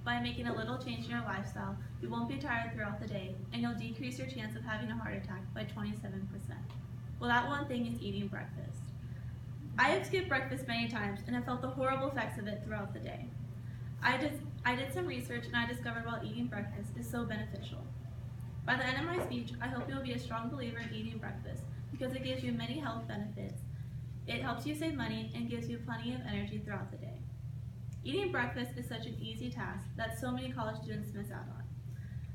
by making a little change in your lifestyle, you won't be tired throughout the day, and you'll decrease your chance of having a heart attack by 27%. Well, that one thing is eating breakfast. I have skipped breakfast many times and have felt the horrible effects of it throughout the day. I did some research and I discovered why eating breakfast is so beneficial. By the end of my speech, I hope you'll be a strong believer in eating breakfast because it gives you many health benefits. It helps you save money and gives you plenty of energy throughout the day. Eating breakfast is such an easy task that so many college students miss out on.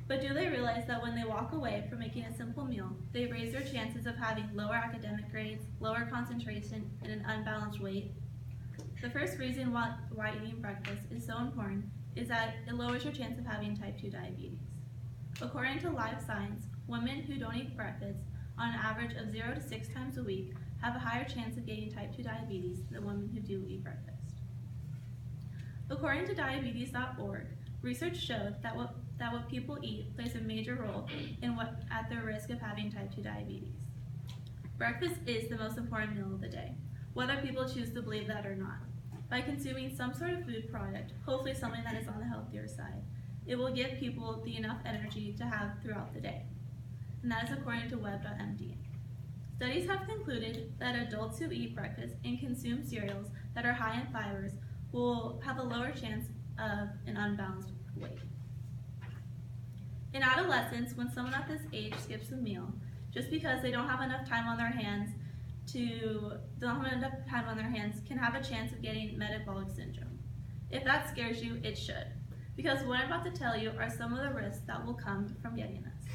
But do they realize that when they walk away from making a simple meal, they raise their chances of having lower academic grades, lower concentration, and an unbalanced weight? The first reason why eating breakfast is so important is that it lowers your chance of having type 2 diabetes. According to Live Science, women who don't eat breakfast on an average of 0 to 6 times a week have a higher chance of getting type 2 diabetes than women who do eat breakfast. According to diabetes.org, research showed that what people eat plays a major role in at their risk of having type 2 diabetes. Breakfast is the most important meal of the day, whether people choose to believe that or not. By consuming some sort of food product, hopefully something that is on the healthier side, it will give people the enough energy to have throughout the day. And that is according to web.md. Studies have concluded that adults who eat breakfast and consume cereals that are high in fibers will have a lower chance of an unbalanced weight. In adolescence, when someone at this age skips a meal, just because they don't have enough time on their hands can have a chance of getting metabolic syndrome. If that scares you, it should, because what I'm about to tell you are some of the risks that will come from getting this.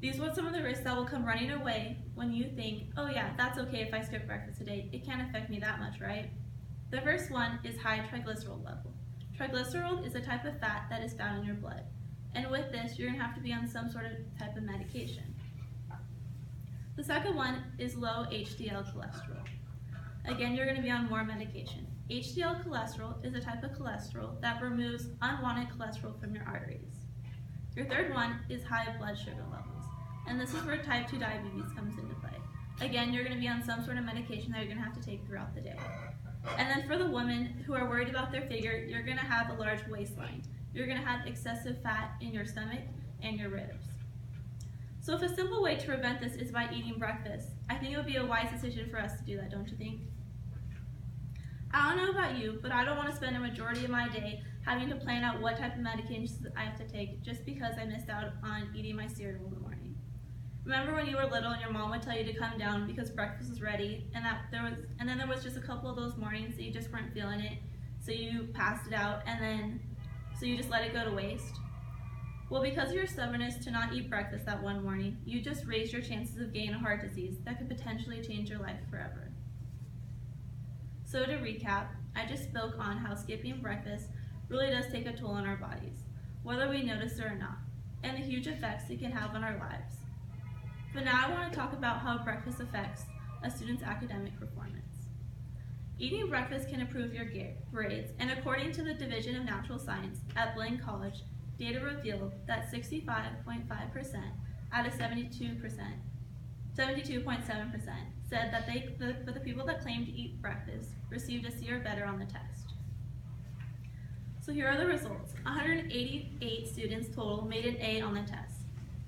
These are some of the risks that will come running away when you think, oh yeah, that's okay if I skip breakfast today. It can't affect me that much, right? The first one is high triglycerol level. Triglycerol is a type of fat that is found in your blood. And with this, you're going to have to be on some sort of type of medication. The second one is low HDL cholesterol. Again, you're going to be on more medication. HDL cholesterol is a type of cholesterol that removes unwanted cholesterol from your arteries. Your third one is high blood sugar levels. And this is where type 2 diabetes comes into play. Again, you're going to be on some sort of medication that you're going to have to take throughout the day. And then for the women who are worried about their figure, you're going to have a large waistline. You're going to have excessive fat in your stomach and your ribs. So if a simple way to prevent this is by eating breakfast, I think it would be a wise decision for us to do that, don't you think? I don't know about you, but I don't want to spend a majority of my day having to plan out what type of medications I have to take just because I missed out on eating my cereal in the morning. Remember when you were little and your mom would tell you to come down because breakfast was ready, and then there was just a couple of those mornings that you just weren't feeling it, so you passed it out, so you just let it go to waste? Well, because of your stubbornness to not eat breakfast that one morning, you just raised your chances of getting a heart disease that could potentially change your life forever. So to recap, I just spoke on how skipping breakfast really does take a toll on our bodies, whether we notice it or not, and the huge effects it can have on our lives. But now I want to talk about how breakfast affects a student's academic performance. Eating breakfast can improve your grades, and according to the Division of Natural Science at Blaine College, data revealed that 65.5% out of 72.7% said that the people that claimed to eat breakfast received a C or better on the test. So here are the results. 188 students total made an A on the test.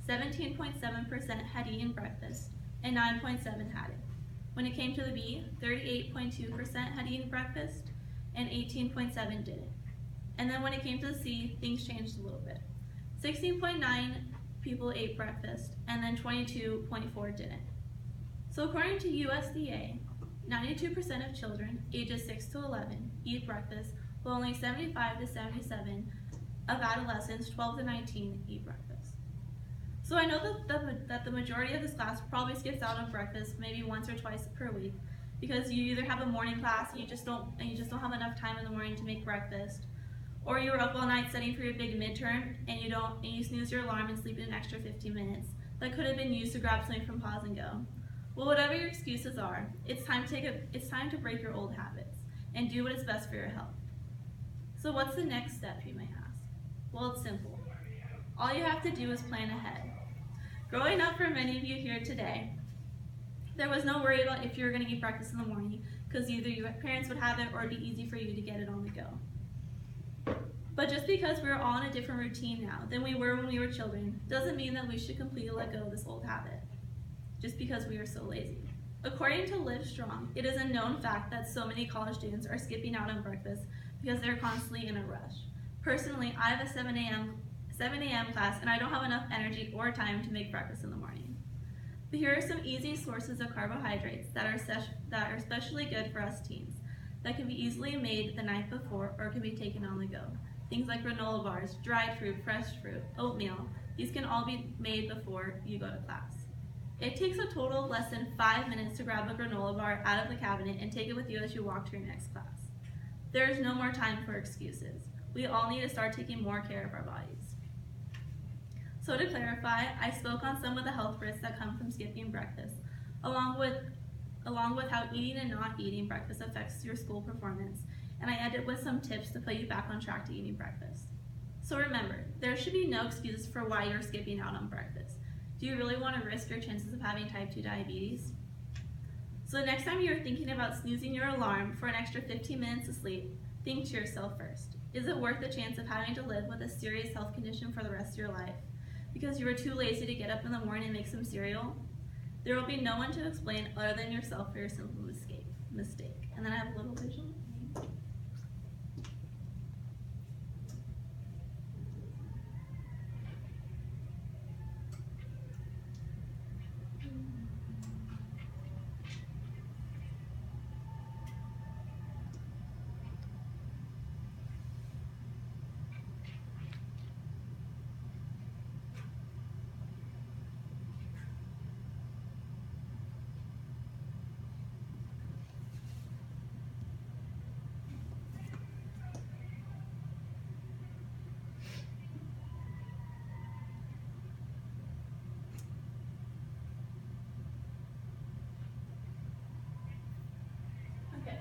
17.7% had eaten breakfast, and 9.7% hadn't. When it came to the B, 38.2% had eaten breakfast, and 18.7% didn't. And then when it came to the C, things changed a little bit. 16.9 people ate breakfast, and then 22.4 didn't. So according to USDA, 92% of children ages 6 to 11 eat breakfast, while only 75 to 77 of adolescents 12 to 19 eat breakfast. So I know that the majority of this class probably skips out on breakfast maybe once or twice per week because you either have a morning class and you just don't have enough time in the morning to make breakfast, or you were up all night studying for your big midterm and you snooze your alarm and sleep in an extra 15 minutes that could have been used to grab something from Pause and Go. Well, whatever your excuses are, it's time to break your old habits and do what is best for your health. So what's the next step, you may ask? Well, it's simple. All you have to do is plan ahead. Growing up for many of you here today, there was no worry about if you were going to eat breakfast in the morning because either your parents would have it or it'd be easy for you to get it on the go. But just because we're all in a different routine now than we were when we were children doesn't mean that we should completely let go of this old habit, just because we are so lazy. According to Live Strong, it is a known fact that so many college students are skipping out on breakfast because they're constantly in a rush. Personally, I have a 7 a.m. class and I don't have enough energy or time to make breakfast in the morning. But here are some easy sources of carbohydrates that are especially good for us teens, that can be easily made the night before or can be taken on the go. Things like granola bars, dried fruit, fresh fruit, oatmeal, these can all be made before you go to class. It takes a total of less than 5 minutes to grab a granola bar out of the cabinet and take it with you as you walk to your next class. There is no more time for excuses. We all need to start taking more care of our bodies. So to clarify, I spoke on some of the health risks that come from skipping breakfast, along with how eating and not eating breakfast affects your school performance, and I ended with some tips to put you back on track to eating breakfast. So remember, there should be no excuses for why you're skipping out on breakfast. Do you really want to risk your chances of having type 2 diabetes? So the next time you're thinking about snoozing your alarm for an extra 15 minutes of sleep, think to yourself first, is it worth the chance of having to live with a serious health condition for the rest of your life because you were too lazy to get up in the morning and make some cereal? There will be no one to explain other than yourself for your simple mistake. And then I have a little visual.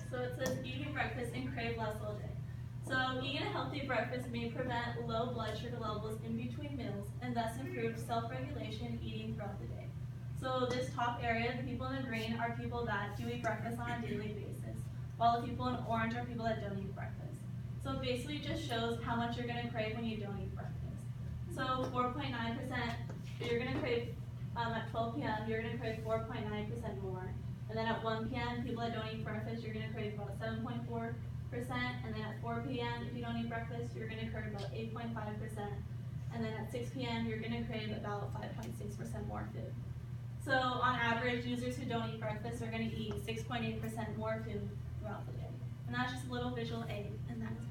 So it says eating breakfast and crave less all day. So eating a healthy breakfast may prevent low blood sugar levels in between meals and thus improve self-regulation eating throughout the day. So this top area, the people in the green, are people that do eat breakfast on a daily basis, while the people in orange are people that don't eat breakfast. So basically it just shows how much you're going to crave when you don't eat breakfast. So 4.9%, you're going to crave at 12 p.m., you're going to crave 4.9% more. And then at 1 p.m., people that don't eat breakfast, you're going to crave about 7.4%. And then at 4 p.m., if you don't eat breakfast, you're going to crave about 8.5%. And then at 6 p.m., you're going to crave about 5.6% more food. So on average, users who don't eat breakfast are going to eat 6.8% more food throughout the day. And that's just a little visual aid, and that is